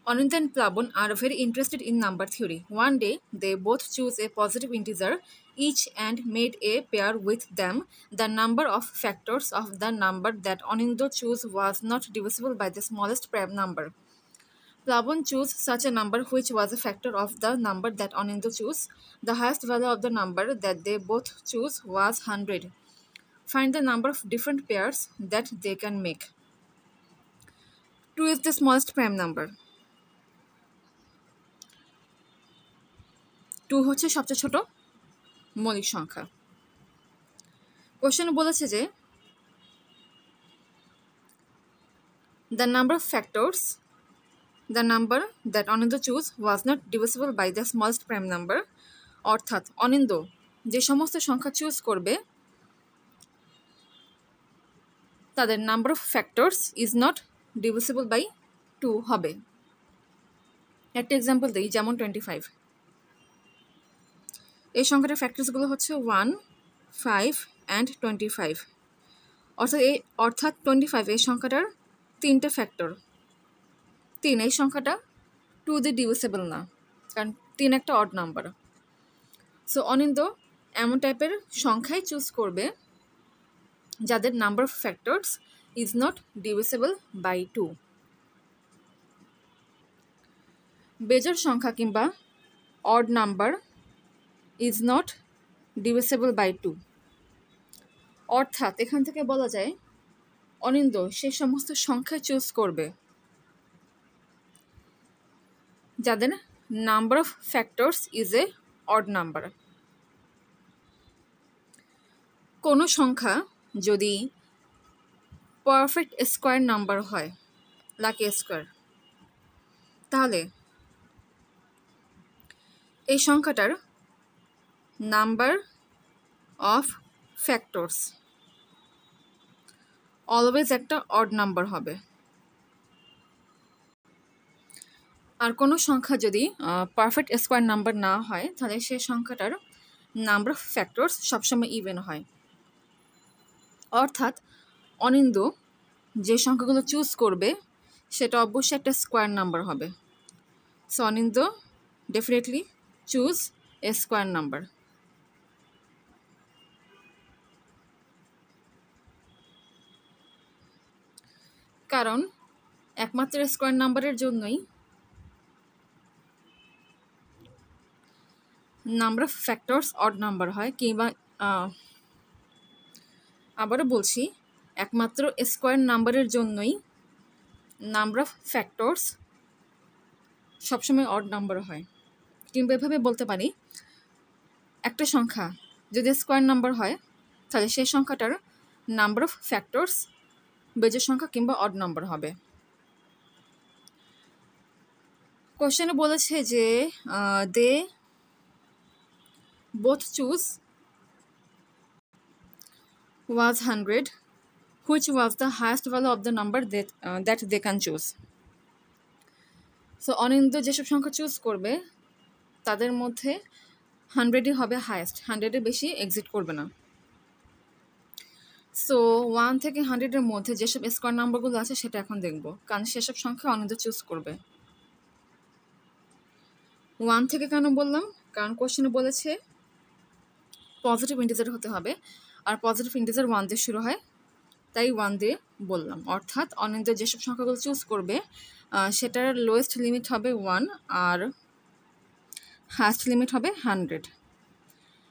Anindya and Plavon are very interested in number theory. One day, they both choose a positive integer each and made a pair with them. The number of factors of the number that Anindya chose was not divisible by the smallest prime number. Plavon chose such a number which was a factor of the number that Anindya chose. The highest value of the number that they both chose was 100. Find the number of different pairs that they can make. 2 is the smallest prime number. 2 হচ্ছে সবচেয়ে ছোট মৌলিক সংখ্যা। Question বলেছে যে the number of factors the number that Anindya choose was not divisible by the smallest prime number, অর্থাৎ অনিন্দ্য যে সমস্ত সংখ্যা চুজ করবে তাদের number of factors is not divisible by 2 হবে। একটা এক্সাম্পল দিই, যেমন 25। এই সংখ্যাটার ফ্যাক্টরসগুলো হচ্ছে 1, 5 অ্যান্ড 25। অর্থাৎ 25 এই সংখ্যাটার 3টে ফ্যাক্টর। 3 এই সংখ্যাটা 2 দিয়ে ডিভিসিবল না, কারণ 3 একটা অড নাম্বার। সো অনিন্দ্য এমন টাইপের সংখ্যাই চুজ করবে যাদের number of factors is not divisible by 2। বেজোড় সংখ্যা কিংবা odd number is not divisible by 2, অর্থাৎ এখান থেকে বলা যায় অনিন্দ্য সেই সমস্ত সংখ্যা চুজ করবে যাদের number of factors is a odd number. কোনো সংখ্যা যদি পারফেক্ট স্কোয়ার নাম্বার হয়, লাইক এ স্কোয়ার, তাহলে এই সংখ্যাটার নাম্বার অফ ফ্যাক্টরস অলওয়েজ একটা অড নাম্বার হবে। আর কোনো সংখ্যা যদি পারফেক্ট স্কোয়ার নাম্বার না হয়, তাহলে সেই সংখ্যাটার নাম্বার অফ ফ্যাক্টরস সবসময় ইভেন হয়। অর্থাৎ অনিন্দ্য যে সংখ্যাগুলো চুজ করবে সেটা অবশ্যই একটা স্কোয়ার নাম্বার হবে। So Anindya definitely choose a square number. কারণ একমাত্র স্কোয়ার নাম্বারের জন্যই number of factors odd number হয়। কিংবা আবারও বলছি, একমাত্র স্কোয়ার নাম্বারের জন্যই নাম্বার অফ ফ্যাক্টরস সবসময় অড নাম্বার হয়। কিংবা এভাবে বলতে পারি, একটা সংখ্যা যদি স্কোয়ার নাম্বার হয়, তাহলে সেই সংখ্যাটার নাম্বার অফ ফ্যাক্টরস বেজোড় সংখ্যা কিংবা অড নাম্বার হবে। কোশ্চেনে বলেছে যে they both choose was 100, which was the highest value of the number that they can choose. So Anindya যেসব সংখ্যা চুজ করবে তাদের মধ্যে 100ই হবে হায়েস্ট, 100-এর বেশি এক্সিট করবে না। সো 1 থেকে 100-এর মধ্যে যেসব স্কোয়ার নাম্বারগুলো আছে সেটা এখন দেখব, কারণ সেসব সংখ্যা অনিন্দ্য চুজ করবে। 1 থেকে কেন বললাম? কারণ কোশ্চেনে বলেছে পজিটিভ ইন্টিজার হতে হবে, আর পজিটিভ ইন্টিজার 1 দিয়ে শুরু হয়, তাই 1 দিয়ে বললাম। অর্থাৎ অনিন্দ্য যেসব সংখ্যাগুলো চুজ করবে সেটার লোয়েস্ট লিমিট হবে 1 আর হাইয়েস্ট লিমিট হবে 100।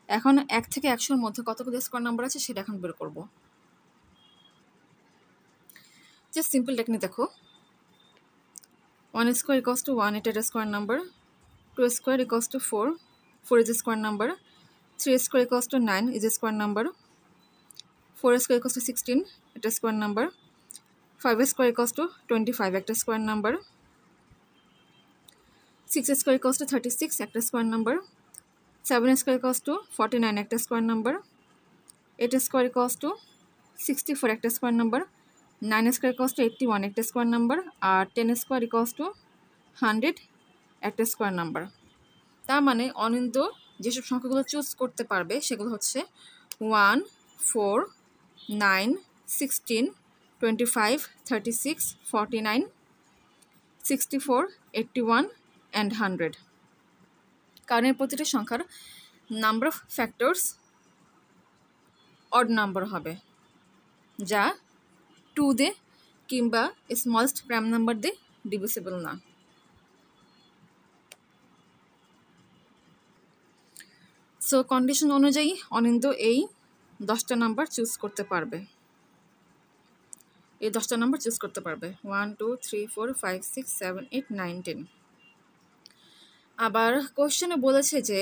এখন 1 থেকে 100-এর মধ্যে কতগুলো স্কোয়ার নাম্বার আছে সেটা এখন বের করব। জাস্ট সিম্পল টেকনিক দেখো, 1 স্কোয়ার ইকুয়ালস টু 1, এটা একটা square number. 2 square equals two 4, 4 is a square number. 3 square equals two 9 is a square number. 4 square equals two 16, এটা square number. 5 square equals two 25, একটা square number. 6 square equals two 36, একটা square number. 7 square equals two 49, একটা square number. 8 square equals two 64, একটা square number. 9 square equals two 81, একটা square number. আর 10 square equals to 100, একটা square number. তার মানে অনিন্দ্য যেসব সংখ্যাগুলো চুজ করতে পারবে সেগুলো হচ্ছে 1, 4, 9, 16, 25, 36, 49, 64, 81 and 100। কারণ এর প্রতিটি সংখ্যার number of factors odd number হবে, যা 2 দিয়ে কিংবা স্মলেস্ট প্রাইম নাম্বার দিয়ে ডিভিজিবল না। সো কন্ডিশন অনুযায়ী অনিন্দ এই 10টা নাম্বার চুজ করতে পারবে, এই 10টা নাম্বার চুজ করতে পারবে 1 2 3 4 5 6 7 8 9 10। আবার কোশ্চেনে বলেছে যে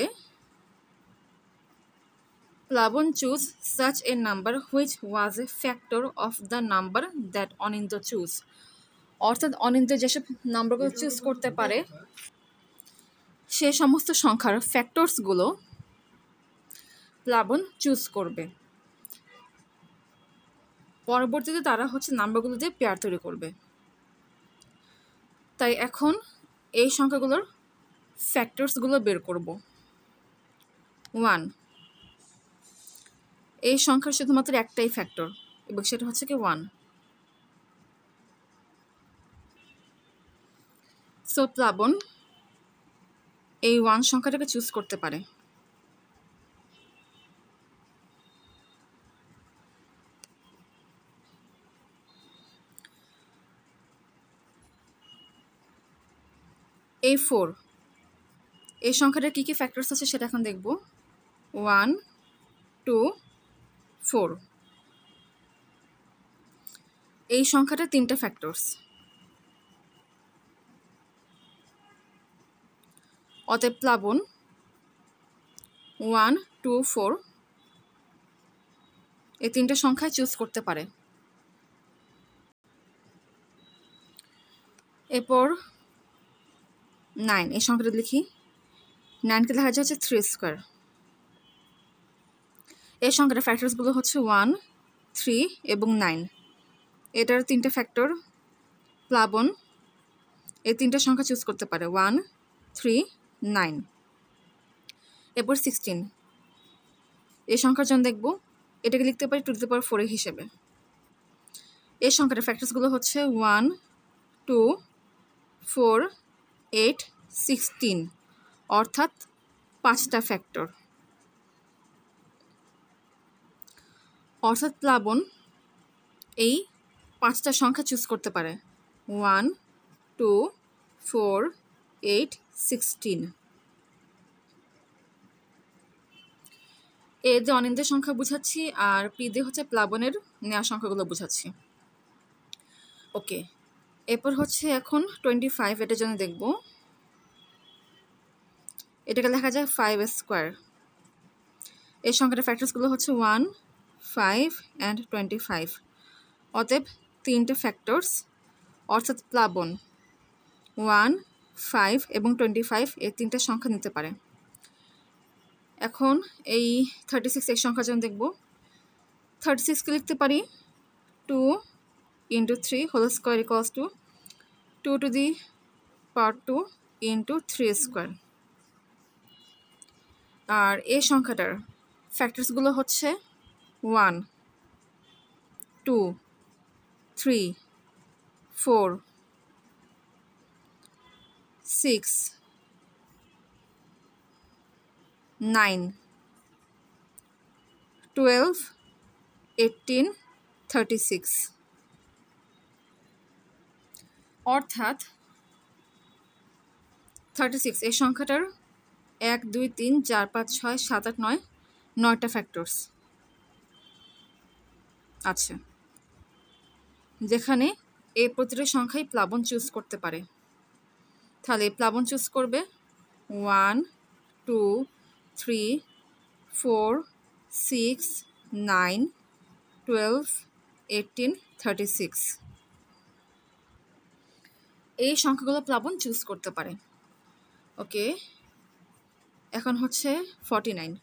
প্লাবন choose such a number which was a factor of the number that Anindo choose. অর্থাৎ অনিন্দ যেসব নাম্বারগুলো চুজ করতে পারে সে সমস্ত সংখ্যার ফ্যাক্টরসগুলো প্লাবন চুজ করবে। পরবর্তীতে তারা নাম্বারগুলো দিয়ে পেয়ার তৈরি করবে। তাই এখন এই সংখ্যাগুলোর ফ্যাক্টরসগুলো বের করব। 1, এই সংখ্যার শুধুমাত্র একটাই ফ্যাক্টর এবং সেটা হচ্ছে কি 1। সো প্লাবন এই 1 সংখ্যাটাকে চুজ করতে পারে। এই 4, এই সংখ্যাটার কী কী ফ্যাক্টরস আছে সেটা এখন দেখব। 1 2 4, এই সংখ্যাটা 3টা ফ্যাক্টরস। অতএব প্লাবন 1 2 4 এই 3টা সংখ্যায় চুজ করতে পারে। এরপর 9, এই সংখ্যাটা লিখি। 9কে লেখা যায় 3 স্কোয়ার। এই সংখ্যাটার ফ্যাক্টরসগুলো 1 3 এবং 9। এটার 3টা ফ্যাক্টর। প্লাবন এই 3টা সংখ্যা চুজ করতে পারে 1 3 9। এরপর 16, এই সংখ্যার জন্য দেখব এটাকে লিখতে পারি 2 টু দি পাওয়ার 4 হিসেবে। এই সংখ্যাটার ফ্যাক্টরসগুলো 1 2 4 8 16, অর্থাৎ 5টা ফ্যাক্টর। অর্থাৎ প্লাবন এই 5টা সংখ্যা চুজ করতে পারে 1 2 4 8 16। এ যে অনিন্দের সংখ্যা বুঝাচ্ছি আর পি দিয়ে প্লাবনের নেওয়া সংখ্যাগুলো বুঝাচ্ছি। ওকে, এরপর এখন 25, এটার জন্য দেখব। এটাকে লেখা যায় 5 স্কোয়ার। এই সংখ্যাটার ফ্যাক্টরসগুলো 1 5 and 25। অতএব 3টে ফ্যাক্টরস, অর্থাৎ প্লাবন 1 5 এবং 25 এই 3টা সংখ্যা নিতে পারে। এখন এই 36 এই সংখ্যার জন্য দেখব। 36কে লিখতে পারি 2 into 3 whole square equals to 2 to the power 2 into 3 square. আর এই সংখ্যাটার ফ্যাক্টরসগুলো 1 2 3 4 6 9 12 18 36। অর্থাৎ 36 এই সংখ্যাটার 1 2 3 4 5 6 7 8 9 9টা ফ্যাক্টরস আছে, যেখানে এই প্রতিটা সংখ্যাই প্লাবন চুজ করতে পারে। তাহলে প্লাবন চুজ করবে 1 2 3 4 6 9 12 18 36। এই সংখ্যাগুলো প্লাবন চুজ করতে পারে। ওকে, এখন 49।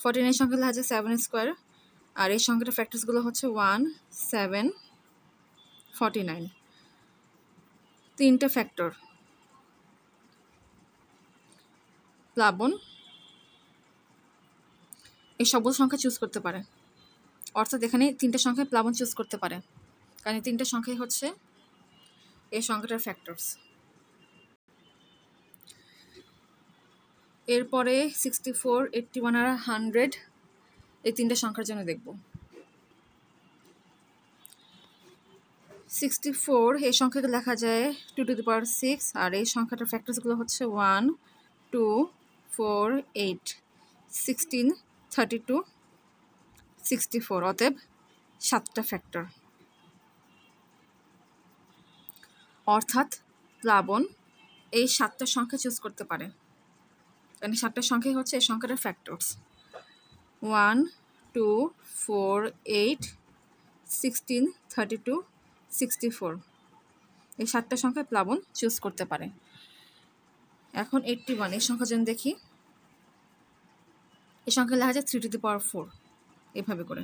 49 সংখ্যা লেখা যায় 7 স্কোয়ার। আর এই সংখ্যাটার ফ্যাক্টরসগুলো 1 7 49, 3টে ফ্যাক্টর। প্লাবন এই সবগুলো সংখ্যা চুজ করতে পারে। অর্থাৎ এখানে 3টে সংখ্যায় প্লাবন চুজ করতে পারে, কারণ এই 3টে সংখ্যাই এই সংখ্যাটার ফ্যাক্টরস। এরপরে 64, 81 আর 100 এই তিনটে সংখ্যার জন্য দেখব। 64 এই সংখ্যাকে লেখা যায় 2 টু দি পাওয়ার 6, আর এই সংখ্যাটার ফ্যাক্টরসগুলো হচ্ছে 1, 2, 4, 8, 16, 32, 64, অতএব 7টা ফ্যাক্টর। অর্থাৎ প্লাবন এই 7টা সংখ্যা চুজ করতে পারে, কারণ 7টা সংখ্যাই হচ্ছে এই সংখ্যাটার ফ্যাক্টরস। 1, 2, 4, 8, 16, 32, 64 এই 7টা সংখ্যা প্লাবন চুজ করতে পারে। এখন 81 এই সংখ্যার জন্য দেখি। এই সংখ্যা লেখা যায় 3 টু দি পাওয়ার 4 এভাবে করে,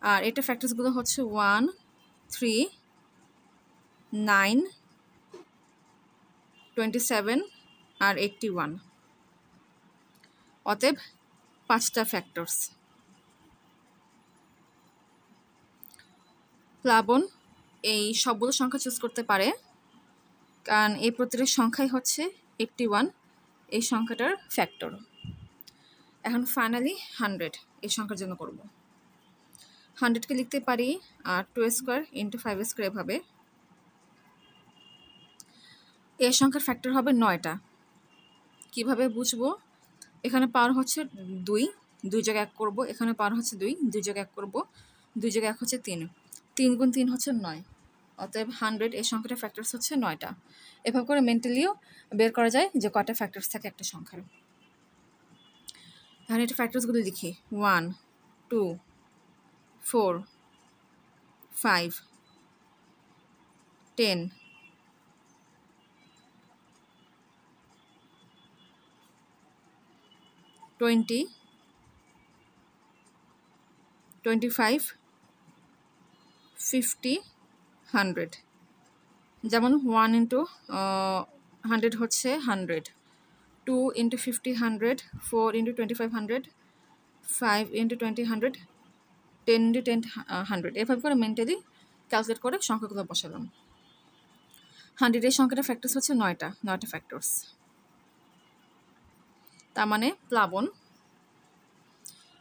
আর এটা ফ্যাক্টরসগুলো হচ্ছে 1, 3, 9, 27 আর 81, অতএব 5টা ফ্যাক্টরস। প্লাবন এই সবগুলো সংখ্যা চুজ করতে পারে, কারণ এই প্রতিটা সংখ্যাই হচ্ছে 81 এই সংখ্যাটার ফ্যাক্টর। এখন ফাইনালি 100 এই সংখ্যার জন্য করব। 100কে লিখতে পারি 2 স্কোয়ার ইন্টু 5 স্কোয়ার এভাবে। এই সংখ্যার ফ্যাক্টর হবে 9টা। কিভাবে বুঝবো? এখানে পাওয়ার হচ্ছে 2 জায়গায় 1 করব, এখানে পাওয়ার হচ্ছে 2 জায়গায় 1 করব, 2 জায়গায় 1 হচ্ছে 3, 3 গুণ 3 হচ্ছে 9, অতএব 100 এই সংখ্যাটার ফ্যাক্টরস হচ্ছে 9টা। এভাবে করে মেন্টালিও বের করা যায় যে কয়টা ফ্যাক্টরস থাকে একটা সংখ্যার। এখন এটা ফ্যাক্টরসগুলো লিখি। 1, 2, 4, 5, 10, 20, 25, 50, 100। যেমন 1 ইন্টু 100 হচ্ছে 100, 2 ইন্টু 50 100, 4 ইন্টু 25 100, 5 ইন্টু 20 100, 10 ইন্টু 10 100। এভাবে করে মেন্টালি ক্যালকুলেট করে সংখ্যাগুলো বসালাম। 100 এর সংখ্যাটা ফ্যাক্টরস হচ্ছে 9টা ফ্যাক্টরস। তার মানে প্লাবন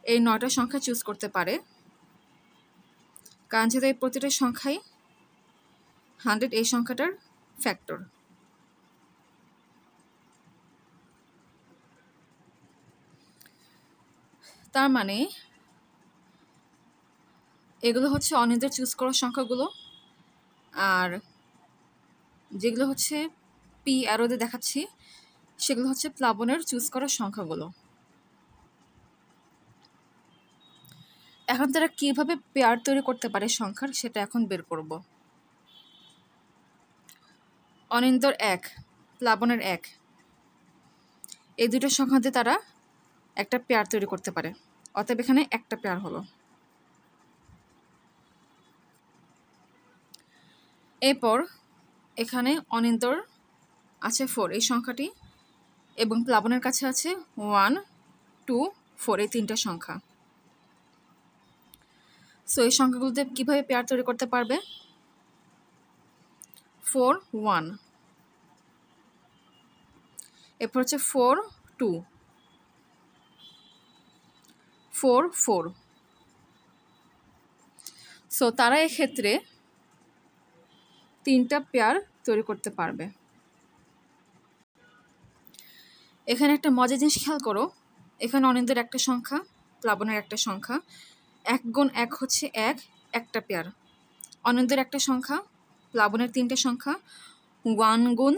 এই 9টা সংখ্যা চুজ করতে পারে, কারণ যেহেতু এই প্রতিটা সংখ্যাই 100 এই সংখ্যাটার ফ্যাক্টর। তার মানে এগুলো হচ্ছে অনিদের চুজ করা সংখ্যাগুলো, আর যেগুলো হচ্ছে পি অ্যারোতে দেখাচ্ছি সেগুলো হচ্ছে প্লাবনের চুজ করা সংখ্যাগুলো। এখন তারা কিভাবে পেয়ার তৈরি করতে পারে সংখ্যার সেটা এখন বের করব। অনিন্দর 1, প্লাবনের 1, এই দুটো সংখ্যাতে তারা একটা পেয়ার তৈরি করতে পারে, অতএব এখানে একটা পেয়ার হলো। এরপর এখানে অনিন্দর আছে 4 এই সংখ্যাটি, এবং প্লাবনের কাছে আছে 1, 2, 4 এই 3টা সংখ্যা। সো এই সংখ্যাগুলোতে কিভাবে পেয়ার তৈরি করতে পারবে? 4, 1, এরপর হচ্ছে 4, 2, 4, 4। সো তারা এক্ষেত্রে 3টা পেয়ার তৈরি করতে পারবে। এখানে একটা মজার জিনিস খেয়াল করো, এখানে অনিন্দের একটা সংখ্যা, প্লাবনের একটা সংখ্যা, 1 গুণ 1 হচ্ছে 1, একটা পেয়ার। অনিন্দের একটা সংখ্যা, প্লাবনের 3টে সংখ্যা, 1 গুণ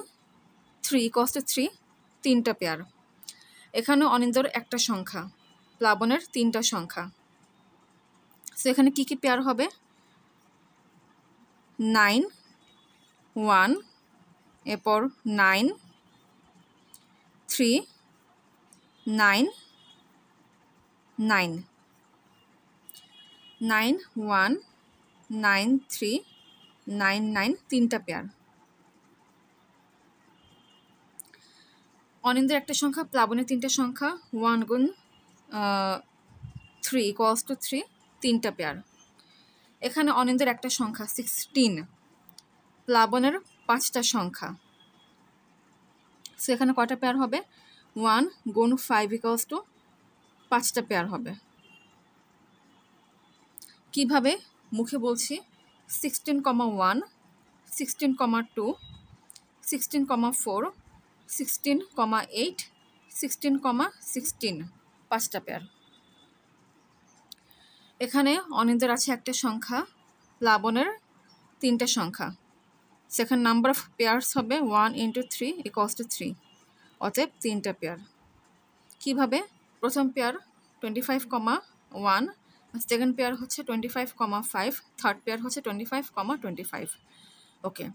3 ইকুয়ালস টু 3, 3টা পেয়ার। এখানে অনিন্দর একটা সংখ্যা, প্লাবনের 3টা সংখ্যা। সো এখানে কি কি পেয়ার হবে? 9, 1, এরপর 9, 3, 9, 9, 9, 1, 9, 3, 9, 9, 3টা পেয়ার। অনিন্দের একটা সংখ্যা, প্লাবনের 3টা সংখ্যা, 1 গুণ 3 ইকুয়ালস টু 3, 3টা পেয়ার। এখানে অনিন্দের একটা সংখ্যা 16, প্লাবনের 5টা সংখ্যা। সো এখানে কয়টা পেয়ার হবে? 1 গুণ 5 ইকুয়ালস টু 5টা পেয়ার হবে। কিভাবে? মুখে বলছি 16,1, 16,2, 16,4, 16,8, 16,16, 5টা পেয়ার। এখানে অনিন্দের আছে একটা সংখ্যা, প্লাবনের 3টা সংখ্যা। সেখানে নাম্বার অফ পেয়ার্স হবে 1 ইন্টু 3 ইকুয়ালস টু 3, অতএব 3টা পেয়ার। কিভাবে? প্রথম পেয়ার 25,1, সেকেন্ড পেয়ার হচ্ছে 25,5, থার্ড পেয়ার হচ্ছে 25,25। ওকে,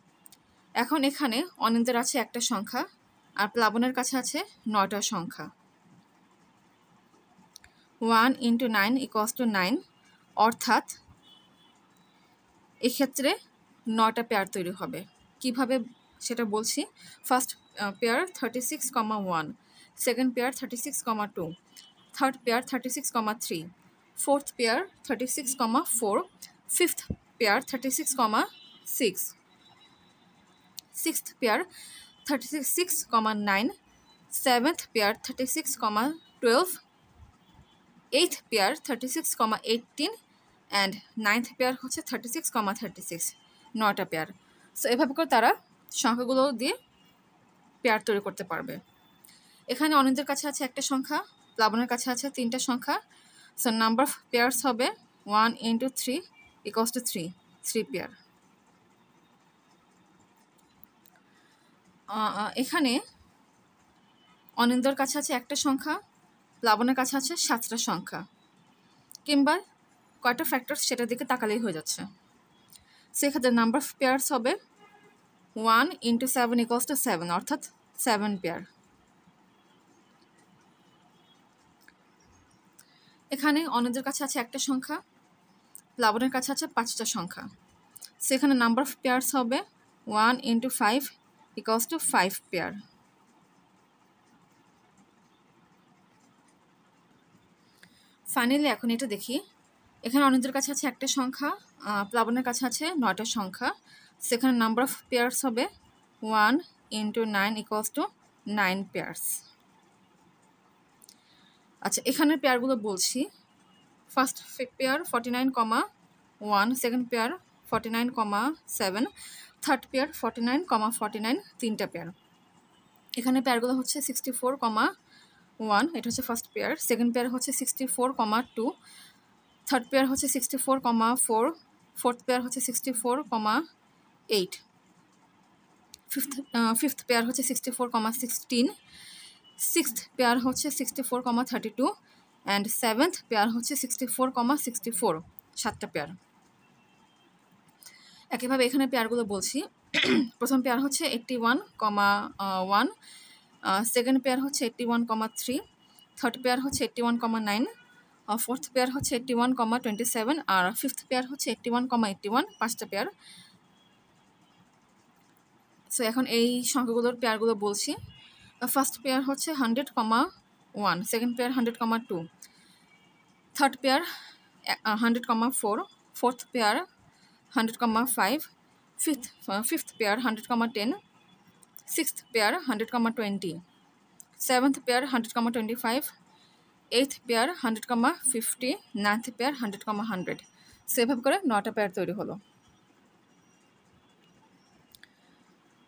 এখন এখানে অনিন্দের আছে একটা সংখ্যা আর প্লাবনের কাছে আছে 9টা সংখ্যা। 1 ইন্টু 9 ইকুয়ালস টু 9, অর্থাৎ এক্ষেত্রে 9টা পেয়ার তৈরি হবে। কিভাবে সেটা বলছি। First pair 36,1, second pair 36,2, third pair 36,3, fourth pair 36,4, fifth pair 36,6, sixth pair 36,9, seventh pair 36,12, eighth pair 36,18 and ninth pair হচ্ছে 36,36, 9টা পেয়ার। সো এভাবে করে তারা সংখ্যাগুলো দিয়ে পেয়ার তৈরি করতে পারবে। এখানে অনিন্দের কাছে আছে একটা সংখ্যা, প্লাবনের কাছে আছে 3টা সংখ্যা। সো নাম্বার অফ পেয়ার্স হবে 1 ইন্টু 3 ইকুয়ালস টু 3 পেয়ার। এখানে অনিন্দর কাছে আছে একটা সংখ্যা, প্লাবনের কাছে আছে 7টা সংখ্যা, কিংবা কয়টা ফ্যাক্টরস সেটার দিকে তাকালেই হয়ে যাচ্ছে। সেক্ষেত্রে নাম্বার অফ পেয়ার্স হবে 1 ইন্টু 7 ইকুয়ালস টু 7, অর্থাৎ 7 পেয়ার। এখানে অনিন্দের কাছে আছে একটা সংখ্যা, প্লাবনের কাছে আছে 5টা সংখ্যা। সেখানে নাম্বার অফ পেয়ার্স হবে 1 into 5 equals to 5 pair. Finally এখন এটা দেখি। এখানে অনিন্দের কাছে আছে একটা সংখ্যা, প্লাবনের কাছে আছে 9টা সংখ্যা। সেখানে নাম্বার অফ পেয়ার্স হবে 1 ইন্টু 9 ইকুয়ালস টু 9 পেয়ার্স। আচ্ছা, এখানের পেয়ারগুলো বলছি। First pair 49,1, second pair 49,7, third pair 49,49, 3টা পেয়ার। এখানে পেয়ারগুলো হচ্ছে 64,1, এটা হচ্ছে ফার্স্ট পেয়ার। সেকেন্ড পেয়ার হচ্ছে 64,2, থার্ড পেয়ার হচ্ছে 64,4, ফোর্থ পেয়ার হচ্ছে 64,8, ফিফথ পেয়ার হচ্ছে 64,16, সিক্সথ পেয়ার হচ্ছে 64,32 অ্যান্ড সেভেন্থ পেয়ার হচ্ছে 64,64, 7টা পেয়ার। একইভাবে এখানে পেয়ারগুলো বলছি। প্রথম পেয়ার হচ্ছে 81,1, সেকেন্ড পেয়ার হচ্ছে 81,3, থার্ড পেয়ার হচ্ছে 81,9, ফোর্থ পেয়ার হচ্ছে 81,27 আর ফিফথ পেয়ার হচ্ছে 81,81, 5টা পেয়ার। সো এখন এই সংখ্যাগুলোর পেয়ারগুলো বলছি। ফার্স্ট পেয়ার হচ্ছে 100,1, second pair 100,2, third pair 100,4, fourth pair 100,5, fifth pair 100,10, sixth pair 100,20, seventh pair 100,25, eighth pair 100,50, ninth pair 100,100। সেভাবে করে 9টা পেয়ার তৈরি হলো।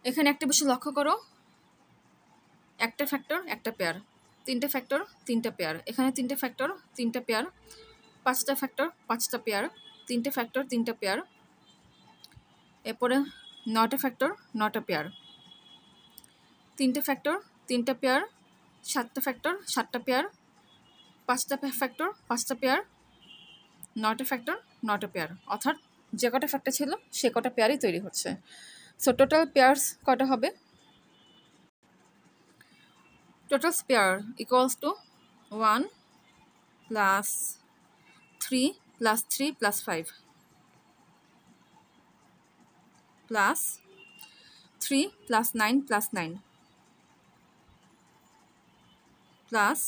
এখানে একটা বিষয় লক্ষ্য করো, একটা ফ্যাক্টর একটা পেয়ার, 3টে ফ্যাক্টর 3টা পেয়ার, এখানে 3টে ফ্যাক্টর 3টা পেয়ার, 5টা ফ্যাক্টর 5টা পেয়ার, 3টে ফ্যাক্টর 3টা পেয়ার, এরপরে 9টা ফ্যাক্টর 9টা পেয়ার, 3টে ফ্যাক্টর 3টা পেয়ার, 7টা ফ্যাক্টর 7টা পেয়ার, 5টা ফ্যাক্টর 5টা পেয়ার, 9টা ফ্যাক্টর 9টা পেয়ার, অর্থাৎ যে কটা ফ্যাক্টর ছিল সে কটা পেয়ারই তৈরি হচ্ছে। সো টোটাল পেয়ার্স কটা হবে? Total pair equals to 1 plus 3 plus 3 plus 5 plus 3 plus 9 plus 9 plus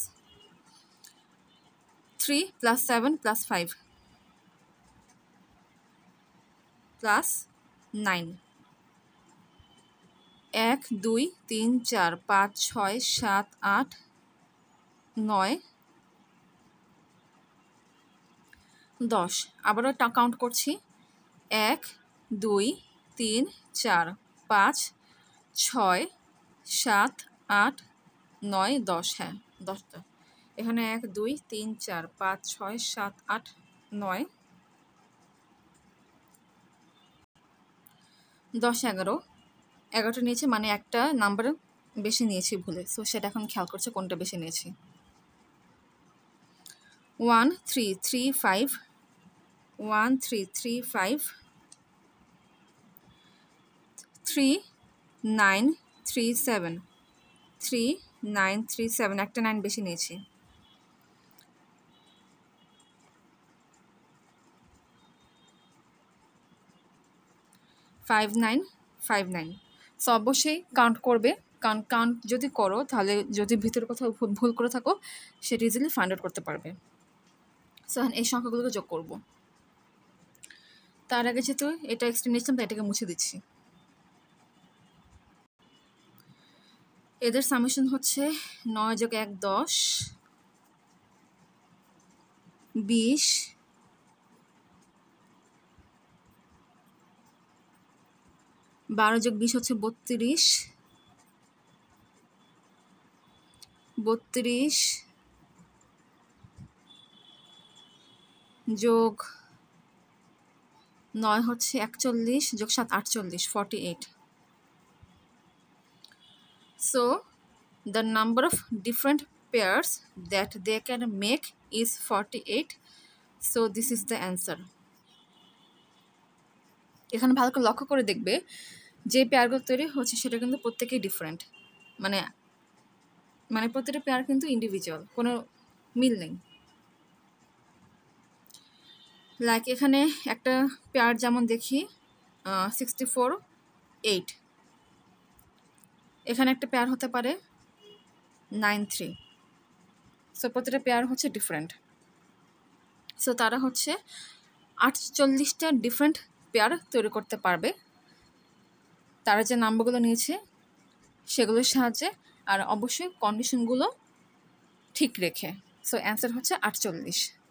3 plus 7 plus 5 plus 9। 1 2 3 4 5 6 7 8 9 10 আবারও কাউন্ট করছি 1 2 3 4 5 6 7 8 9 10 হ্যাঁ 10টা এখানে 1 2 3 4 5 6 7 8 9 10 11 11টা নিয়েছি মানে একটা নাম্বার বেশি নিয়েছি ভুলে সো সেটা এখন খেয়াল করছে কোনটা বেশি নিয়েছি 1 3 3 5 1 3 3 5 3 9 3 7 3 9 3 7 একটা 9 বেশি নিয়েছি 5 9 5 9 সো অবশ্যই কাউন্ট করবে কাউন্ট যদি করো তাহলে যদি ভিতরে কোথাও ভুল করে থাকো সেটা ইজিলি ফাইন্ড আউট করতে পারবে সো এখন এই সংখ্যাগুলোকে যোগ করব তার আগে যেহেতু এটা এক্সটেনশন তাই এটাকে মুছে দিচ্ছি এদের সামেশন হচ্ছে 9 যোগ 1 10 20 12 যোগ 20 হচ্ছে 32 32 যোগ 9 হচ্ছে 41 যোগ 7 48 48 so the number of different pairs that they can make is 48 so this is the answer এখানে ভালো করে লক্ষ্য করে দেখবে যে পেয়ারগুলো তৈরি হচ্ছে সেটা কিন্তু প্রত্যেকেই ডিফারেন্ট মানে মানে প্রত্যেকটা পেয়ার কিন্তু ইন্ডিভিজুয়াল কোনো মিল নেই লাইক এখানে একটা পেয়ার যেমন দেখি 64 8 এখানে একটা পেয়ার হতে পারে 9 3 সো প্রত্যেকটা পেয়ার হচ্ছে ডিফারেন্ট সো তারা হচ্ছে 48টা ডিফারেন্ট পেয়ার তৈরি করতে পারবে তারা যে নাম্বারগুলো নিয়েছে সেগুলোর সাহায্যে আর অবশ্যই কন্ডিশনগুলো ঠিক রেখে সো অ্যান্সার হচ্ছে 48